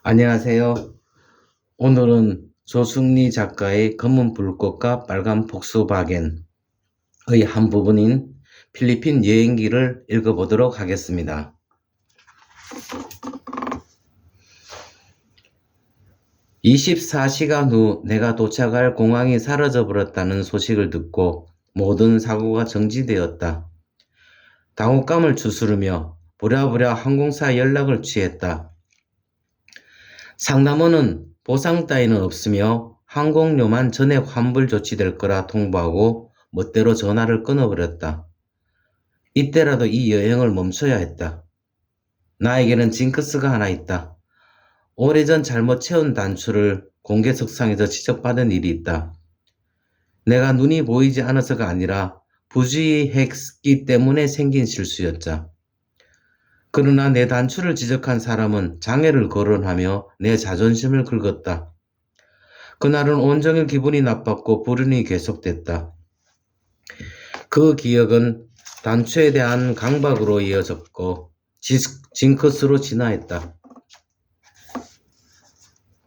안녕하세요. 오늘은 조승리 작가의 검은 불꽃과 빨간 폭스바겐의 한 부분인 필리핀 여행기를 읽어보도록 하겠습니다. 24시간 후 내가 도착할 공항이 사라져 버렸다는 소식을 듣고 모든 사고가 정지되었다. 당혹감을 추스르며 부랴부랴 항공사 연락을 취했다. 상담원은 보상 따위는 없으며 항공료만 전액 환불 조치될 거라 통보하고 멋대로 전화를 끊어버렸다. 이때라도 이 여행을 멈춰야 했다. 나에게는 징크스가 하나 있다. 오래전 잘못 채운 단추를 공개석상에서 지적받은 일이 있다. 내가 눈이 보이지 않아서가 아니라 부주의했기 때문에 생긴 실수였자. 그러나 내 단추를 지적한 사람은 장애를 거론하며 내 자존심을 긁었다. 그날은 온종일 기분이 나빴고 불운이 계속됐다. 그 기억은 단추에 대한 강박으로 이어졌고 징크스로 진화했다.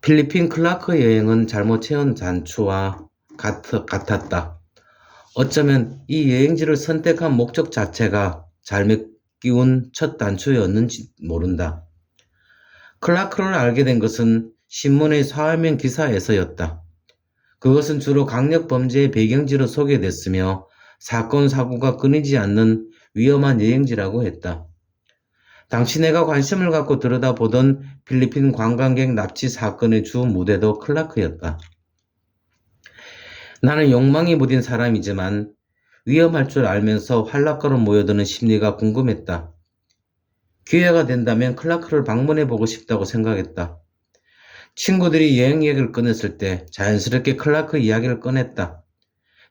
필리핀 클라크 여행은 잘못 채운 단추와 같았다. 어쩌면 이 여행지를 선택한 목적 자체가 잘못 끼운 첫 단추였는지 모른다. 클라크를 알게 된 것은 신문의 사회면 기사에서였다. 그것은 주로 강력범죄의 배경지로 소개됐으며 사건 사고가 끊이지 않는 위험한 여행지라고 했다. 당시 내가 관심을 갖고 들여다보던 필리핀 관광객 납치 사건의 주 무대도 클라크였다. 나는 욕망이 무딘 사람이지만 위험할 줄 알면서 활락거로 모여드는 심리가 궁금했다. 기회가 된다면 클라크를 방문해보고 싶다고 생각했다. 친구들이 여행 얘기를 꺼냈을 때 자연스럽게 클라크 이야기를 꺼냈다.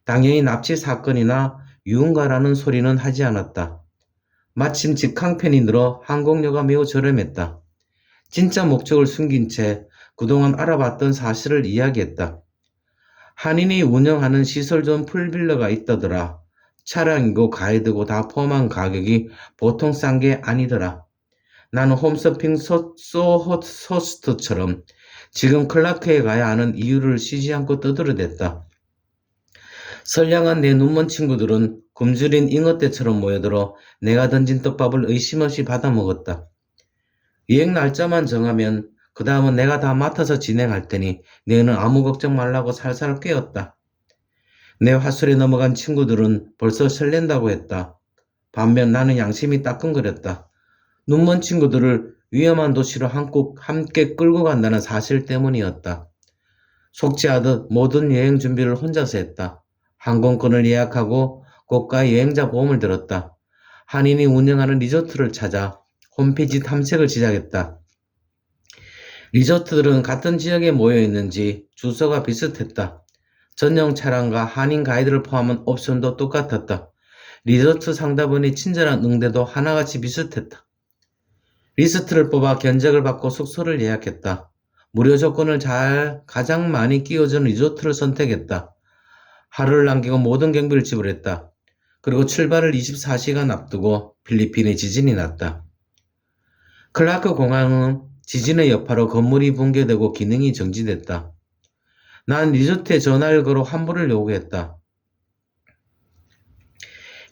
당연히 납치 사건이나 유흥가라는 소리는 하지 않았다. 마침 직항편이 늘어 항공료가 매우 저렴했다. 진짜 목적을 숨긴 채 그동안 알아봤던 사실을 이야기했다. 한인이 운영하는 시설 좀 풀빌러가 있다더라. 차량이고 가이드고 다 포함한 가격이 보통 싼 게 아니더라. 나는 홈쇼핑 소호스트처럼 지금 클라크에 가야 하는 이유를 쉬지 않고 떠들어댔다. 선량한 내 눈먼 친구들은 굶주린 잉어떼처럼 모여들어 내가 던진 떡밥을 의심 없이 받아먹었다. 여행 날짜만 정하면 그 다음은 내가 다 맡아서 진행할 테니 너희는 아무 걱정 말라고 살살 꿰었다. 내 화술에 넘어간 친구들은 벌써 설렌다고 했다. 반면 나는 양심이 따끔거렸다. 눈먼 친구들을 위험한 도시로 함께 끌고 간다는 사실 때문이었다. 속죄하듯 모든 여행 준비를 혼자서 했다. 항공권을 예약하고 고가 여행자 보험을 들었다. 한인이 운영하는 리조트를 찾아 홈페이지 탐색을 시작했다. 리조트들은 같은 지역에 모여 있는지 주소가 비슷했다. 전용 차량과 한인 가이드를 포함한 옵션도 똑같았다. 리조트 상담원의 친절한 응대도 하나같이 비슷했다. 리스트를 뽑아 견적을 받고 숙소를 예약했다. 무료 조건을 가장 많이 끼워준 리조트를 선택했다. 하루를 남기고 모든 경비를 지불했다. 그리고 출발을 24시간 앞두고 필리핀에 지진이 났다. 클라크 공항은 지진의 여파로 건물이 붕괴되고 기능이 정지됐다. 난 리조트에 전화를 걸어 환불을 요구했다.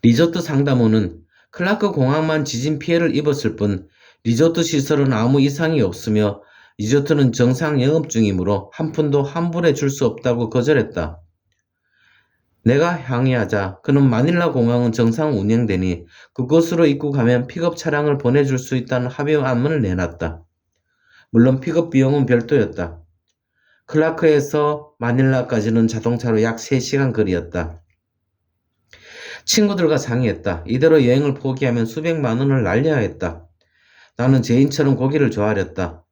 리조트 상담원은 클라크 공항만 지진 피해를 입었을 뿐 리조트 시설은 아무 이상이 없으며 리조트는 정상 영업 중이므로 한 푼도 환불해 줄 수 없다고 거절했다. 내가 항의하자 그는 마닐라 공항은 정상 운영되니 그곳으로 입국하면 픽업 차량을 보내줄 수 있다는 합의안문을 내놨다. 물론 픽업 비용은 별도였다. 클라크에서 마닐라까지는 자동차로 약 3시간 거리였다. 친구들과 상의했다. 이대로 여행을 포기하면 수백만 원을 날려야 했다. 나는 제인처럼 고기를 조아렸다.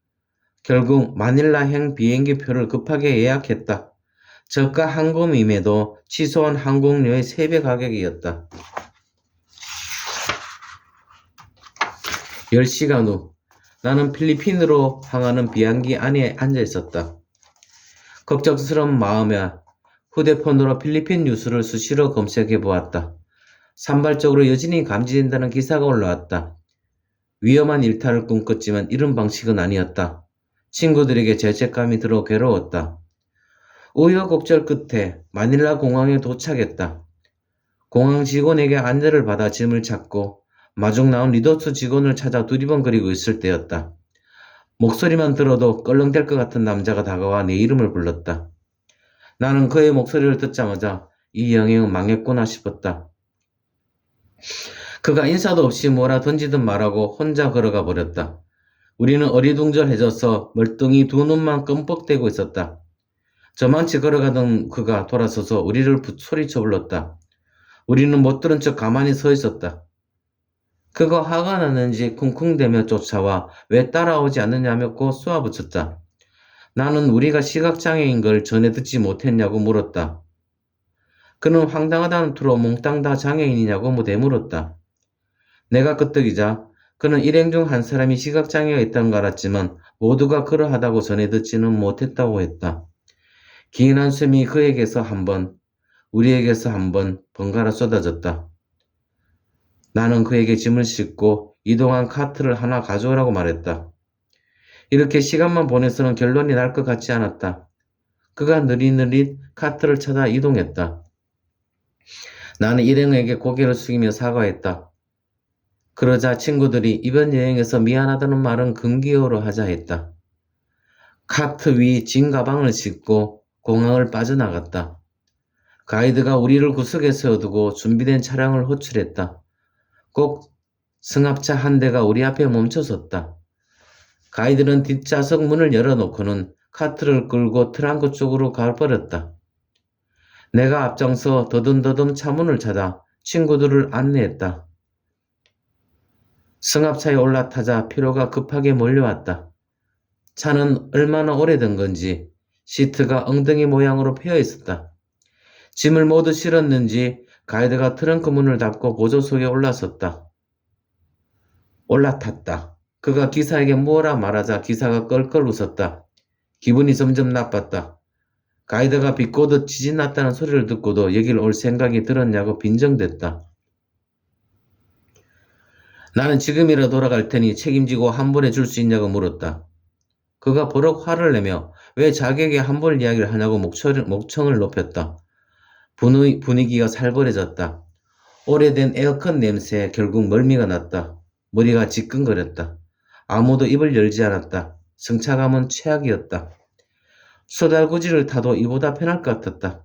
결국 마닐라행 비행기표를 급하게 예약했다. 저가 항공임에도 취소한 항공료의 3배 가격이었다. 10시간 후 나는 필리핀으로 향하는 비행기 안에 앉아 있었다. 걱정스러운 마음에 휴대폰으로 필리핀 뉴스를 수시로 검색해 보았다. 산발적으로 여진이 감지된다는 기사가 올라왔다. 위험한 일탈을 꿈꿨지만 이런 방식은 아니었다. 친구들에게 죄책감이 들어 괴로웠다. 우여곡절 끝에 마닐라 공항에 도착했다. 공항 직원에게 안내를 받아 짐을 찾고 마중 나온 리조트 직원을 찾아 두리번거리고 있을 때였다. 목소리만 들어도 껄렁댈 것 같은 남자가 다가와 내 이름을 불렀다. 나는 그의 목소리를 듣자마자 이 여행은 망했구나 싶었다. 그가 인사도 없이 뭐라 던지듯 말하고 혼자 걸어가 버렸다. 우리는 어리둥절해져서 멀뚱히 두 눈만 끔뻑대고 있었다. 저만치 걸어가던 그가 돌아서서 우리를 소리쳐 불렀다. 우리는 못 들은 척 가만히 서 있었다. 그가 화가 났는지 쿵쿵대며 쫓아와 왜 따라오지 않느냐며 곧 쏘아붙였다. 나는 우리가 시각장애인 걸 전에 듣지 못했냐고 물었다. 그는 황당하다는 투로 몽땅 다 장애인이냐고 되물었다. 내가 끄떡이자 그는 일행 중 한 사람이 시각장애가 있다는 걸 알았지만 모두가 그러하다고 전해 듣지는 못했다고 했다. 긴 한숨이 그에게서 한 번, 우리에게서 한 번 번갈아 쏟아졌다. 나는 그에게 짐을 싣고 이동한 카트를 하나 가져오라고 말했다. 이렇게 시간만 보내서는 결론이 날 것 같지 않았다. 그가 느릿느릿 카트를 찾아 이동했다. 나는 일행에게 고개를 숙이며 사과했다. 그러자 친구들이 이번 여행에서 미안하다는 말은 금기어로 하자 했다. 카트 위 짐 가방을 싣고 공항을 빠져나갔다. 가이드가 우리를 구석에 세워두고 준비된 차량을 호출했다. 꼭 승합차 한 대가 우리 앞에 멈춰섰다. 가이드는 뒷좌석 문을 열어놓고는 카트를 끌고 트렁크 쪽으로 가버렸다. 내가 앞장서 더듬더듬 차 문을 찾아 친구들을 안내했다. 승합차에 올라타자 피로가 급하게 몰려왔다. 차는 얼마나 오래된 건지 시트가 엉덩이 모양으로 패여 있었다. 짐을 모두 실었는지 가이드가 트렁크 문을 닫고 보조석에 올라탔다. 그가 기사에게 뭐라 말하자 기사가 껄껄 웃었다. 기분이 점점 나빴다. 가이드가 비꼬듯 지진 났다는 소리를 듣고도 여길 올 생각이 들었냐고 빈정댔다. 나는 지금이라 돌아갈 테니 책임지고 환불해 줄 수 있냐고 물었다. 그가 버럭 화를 내며 왜 자기에게 환불 이야기를 하냐고 목청을 높였다. 분위기가 살벌해졌다. 오래된 에어컨 냄새에 결국 멀미가 났다. 머리가 지끈거렸다. 아무도 입을 열지 않았다. 승차감은 최악이었다. 소달구지를 타도 이보다 편할 것 같았다.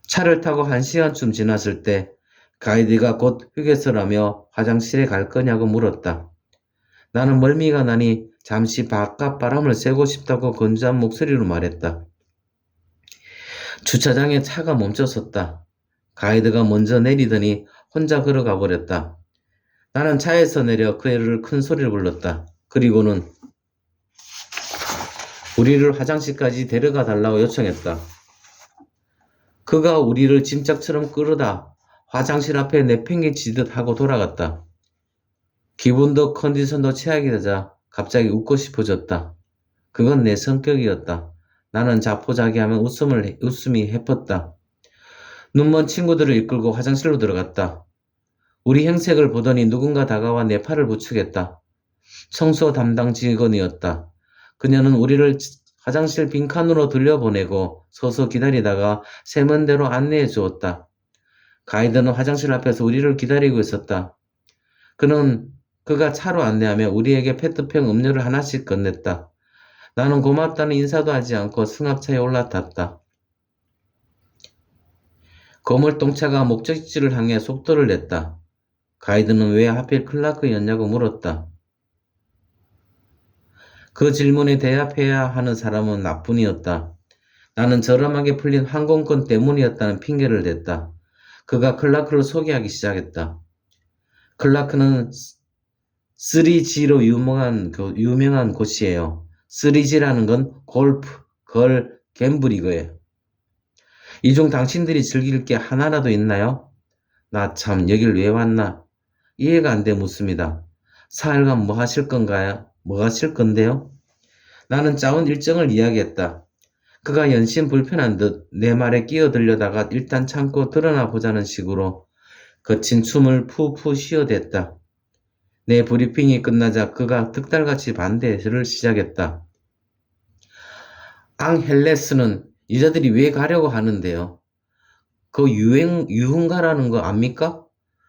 차를 타고 1시간쯤 지났을 때 가이드가 곧 휴게소라며 화장실에 갈 거냐고 물었다. 나는 멀미가 나니 잠시 바깥 바람을 쐬고 싶다고 건조한 목소리로 말했다. 주차장에 차가 멈춰섰다. 가이드가 먼저 내리더니 혼자 걸어가 버렸다. 나는 차에서 내려 그애를 큰 소리로 불렀다. 그리고는 우리를 화장실까지 데려가 달라고 요청했다. 그가 우리를 짐짝처럼 끌어다 화장실 앞에 내팽개치듯 하고 돌아갔다. 기분도 컨디션도 최악이 되자 갑자기 웃고 싶어졌다. 그건 내 성격이었다. 나는 자포자기하면 웃음이 해펐다. 눈먼 친구들을 이끌고 화장실로 들어갔다. 우리 행색을 보더니 누군가 다가와 내 팔을 부축했다. 청소 담당 직원이었다. 그녀는 우리를 화장실 빈칸으로 들려보내고 서서 기다리다가 세면대로 안내해 주었다. 가이드는 화장실 앞에서 우리를 기다리고 있었다. 그가 차로 안내하며 우리에게 페트병 음료를 하나씩 건넸다. 나는 고맙다는 인사도 하지 않고 승합차에 올라탔다. 거물동차가 목적지를 향해 속도를 냈다. 가이드는 왜 하필 클라크였냐고 물었다. 그 질문에 대답해야 하는 사람은 나뿐이었다. 나는 저렴하게 풀린 항공권 때문이었다는 핑계를 댔다. 그가 클라크를 소개하기 시작했다. 클라크는 3G로 유명한 곳이에요. 3G라는 건 골프, 갬블이고요. 이 중 당신들이 즐길 게 하나라도 있나요? 나 참 여길 왜 왔나? 이해가 안 돼 묻습니다. 사흘간 뭐 하실 건가요? 뭐 하실 건데요? 나는 짜온 일정을 이야기했다. 그가 연신 불편한 듯 내 말에 끼어들려다가 일단 참고 드러나 보자는 식으로 거친 춤을 푸푸 쉬어댔다. 내 브리핑이 끝나자 그가 득달같이 반대를 시작했다. 앙헬레스는 여자들이 왜 가려고 하는데요? 그 유흥가라는 거 압니까?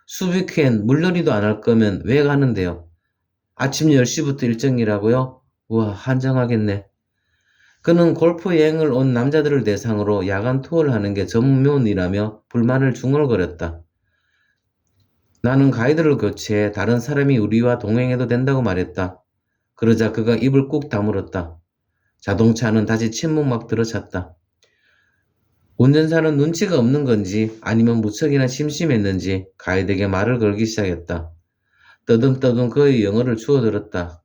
수비큐엔 물놀이도 안 할 거면 왜 가는데요? 아침 10시부터 일정이라고요? 우와, 한장하겠네. 그는 골프 여행을 온 남자들을 대상으로 야간 투어를 하는 게 전문이라며 불만을 중얼거렸다. 나는 가이드를 교체해 다른 사람이 우리와 동행해도 된다고 말했다. 그러자 그가 입을 꾹 다물었다. 자동차는 다시 침묵막 들어찼다. 운전사는 눈치가 없는 건지 아니면 무척이나 심심했는지 가이드에게 말을 걸기 시작했다. 떠듬떠듬 그의 영어를 주워들었다.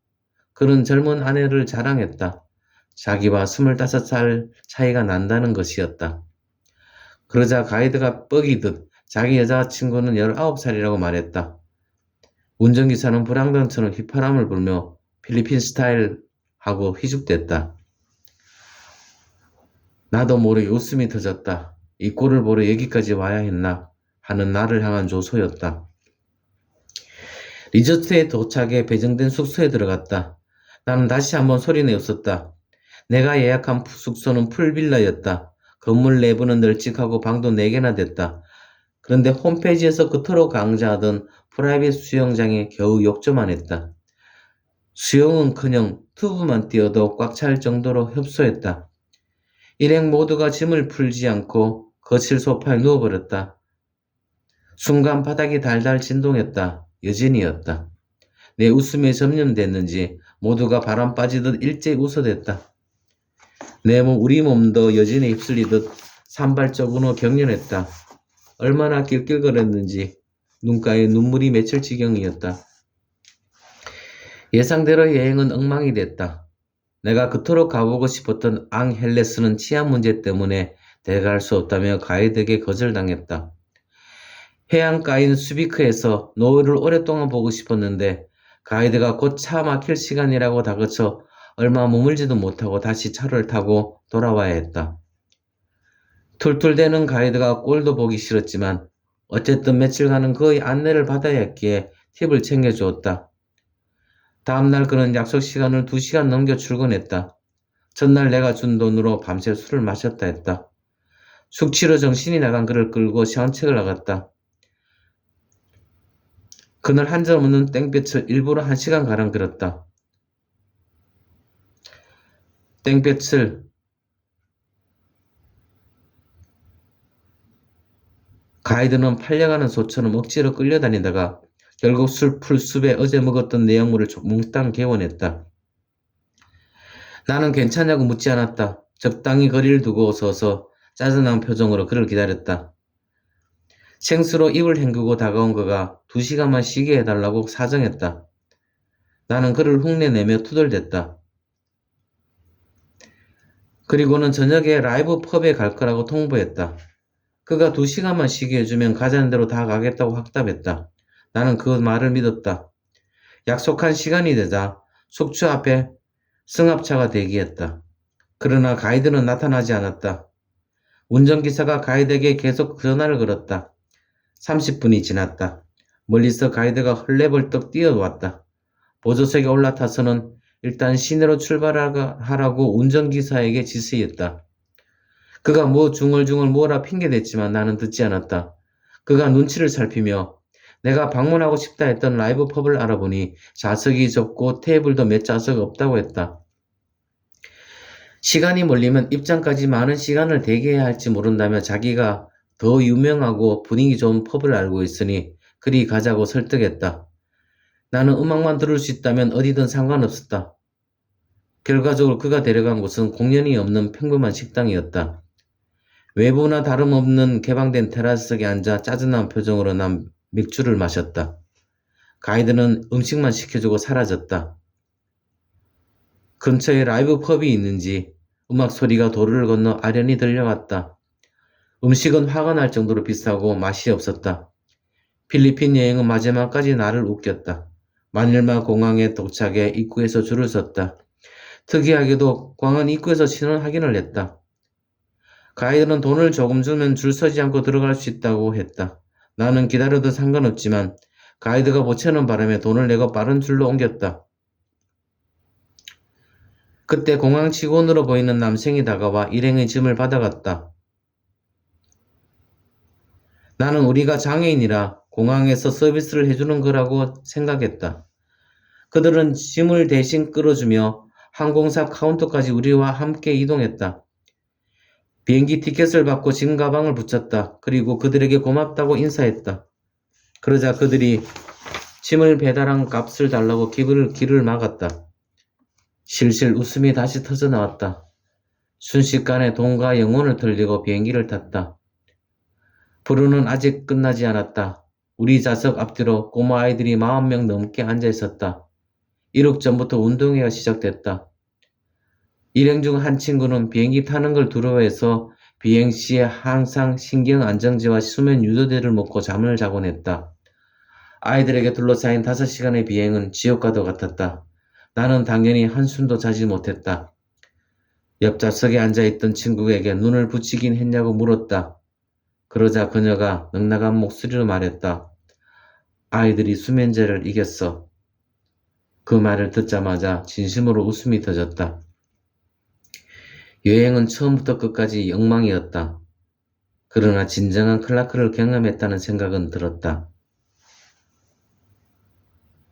그는 젊은 아내를 자랑했다. 자기와 25살 차이가 난다는 것이었다. 그러자 가이드가 뻐기듯 자기 여자친구는 19살이라고 말했다. 운전기사는 불황단처럼 휘파람을 불며 필리핀 스타일하고 휘죽댔다. 나도 모르게 웃음이 터졌다. 이 꼴을 보러 여기까지 와야 했나 하는 나를 향한 조소였다. 리조트에 도착해 배정된 숙소에 들어갔다. 나는 다시 한번 소리내 웃었다. 내가 예약한 숙소는 풀빌라였다. 건물 내부는 널찍하고 방도 4개나 됐다. 그런데 홈페이지에서 그토록 강조하던 프라이빗 수영장에 겨우 욕조만 했다. 수영은커녕 튜브만 띄어도 꽉 찰 정도로 협소했다. 일행 모두가 짐을 풀지 않고 거실 소파에 누워버렸다. 순간 바닥이 달달 진동했다. 여진이었다. 내 웃음에 점념됐는지 모두가 바람 빠지듯 일제히 웃어댔다. 우리 몸도 여진에 휩쓸리듯 산발적으로 경련했다. 얼마나 낄낄거렸는지 눈가에 눈물이 맺힐 지경이었다. 예상대로 여행은 엉망이 됐다. 내가 그토록 가보고 싶었던 앙헬레스는 치안 문제 때문에 대갈 수 없다며 가이드에게 거절당했다. 해안가인 수비크에서 노을을 오랫동안 보고 싶었는데 가이드가 곧 차 막힐 시간이라고 다그쳐 얼마 머물지도 못하고 다시 차를 타고 돌아와야 했다. 툴툴대는 가이드가 꼴도 보기 싫었지만 어쨌든 며칠간은 그의 안내를 받아야 했기에 팁을 챙겨주었다. 다음날 그는 약속 시간을 2시간 넘겨 출근했다. 전날 내가 준 돈으로 밤새 술을 마셨다 했다. 숙취로 정신이 나간 그를 끌고 시원책을 나갔다. 그날 한 점 없는 땡볕을 일부러 1시간가량 그렸다. 땡볕을 가이드는 팔려가는 소처럼 억지로 끌려다니다가 결국 풀숲에 어제 먹었던 내용물을 몽땅 개원했다. 나는 괜찮냐고 묻지 않았다. 적당히 거리를 두고 서서 짜증난 표정으로 그를 기다렸다. 생수로 입을 헹구고 다가온 그가 2시간만 쉬게 해달라고 사정했다. 나는 그를 흉내내며 투덜댔다. 그리고는 저녁에 라이브 펍에 갈 거라고 통보했다. 그가 2시간만 쉬게 해주면 가자는 대로 다 가겠다고 확답했다. 나는 그 말을 믿었다. 약속한 시간이 되자 숙소 앞에 승합차가 대기했다. 그러나 가이드는 나타나지 않았다. 운전기사가 가이드에게 계속 전화를 걸었다. 30분이 지났다. 멀리서 가이드가 헐레벌떡 뛰어왔다. 보조석에 올라타서는 일단 시내로 출발하라고 운전기사에게 지시했다. 그가 중얼중얼 뭐라 핑계댔지만 나는 듣지 않았다. 그가 눈치를 살피며 내가 방문하고 싶다 했던 라이브 펍을 알아보니 좌석이 적고 테이블도 몇 좌석 없다고 했다. 시간이 몰리면 입장까지 많은 시간을 대기해야 할지 모른다며 자기가 더 유명하고 분위기 좋은 펍을 알고 있으니 그리 가자고 설득했다. 나는 음악만 들을 수 있다면 어디든 상관없었다. 결과적으로 그가 데려간 곳은 공연이 없는 평범한 식당이었다. 외부나 다름없는 개방된 테라스석에 앉아 짜증난 표정으로 난 맥주를 마셨다. 가이드는 음식만 시켜주고 사라졌다. 근처에 라이브 펍이 있는지 음악 소리가 도로를 건너 아련히 들려왔다. 음식은 화가 날 정도로 비싸고 맛이 없었다. 필리핀 여행은 마지막까지 나를 웃겼다. 마닐마 공항에 도착해 입구에서 줄을 섰다. 특이하게도 공항은 입구에서 신원 확인을 했다. 가이드는 돈을 조금 주면 줄 서지 않고 들어갈 수 있다고 했다. 나는 기다려도 상관없지만 가이드가 보채는 바람에 돈을 내고 빠른 줄로 옮겼다. 그때 공항 직원으로 보이는 남성이 다가와 일행의 짐을 받아갔다. 나는 우리가 장애인이라 공항에서 서비스를 해주는 거라고 생각했다. 그들은 짐을 대신 끌어주며 항공사 카운터까지 우리와 함께 이동했다. 비행기 티켓을 받고 짐 가방을 붙였다. 그리고 그들에게 고맙다고 인사했다. 그러자 그들이 짐을 배달한 값을 달라고 길을 막았다. 실실 웃음이 다시 터져나왔다. 순식간에 돈과 영혼을 털리고 비행기를 탔다. 불우는 아직 끝나지 않았다. 우리 좌석 앞뒤로 꼬마 아이들이 40명 넘게 앉아 있었다. 이륙 전부터 운동회가 시작됐다. 일행 중 한 친구는 비행기 타는 걸 두려워해서 비행 시에 항상 신경 안정제와 수면 유도제를 먹고 잠을 자곤 했다. 아이들에게 둘러싸인 5시간의 비행은 지옥과도 같았다. 나는 당연히 한숨도 자지 못했다. 옆 좌석에 앉아있던 친구에게 눈을 붙이긴 했냐고 물었다. 그러자 그녀가 넉넉한 목소리로 말했다. 아이들이 수면제를 이겼어. 그 말을 듣자마자 진심으로 웃음이 터졌다. 여행은 처음부터 끝까지 엉망이었다. 그러나 진정한 클라크를 경험했다는 생각은 들었다.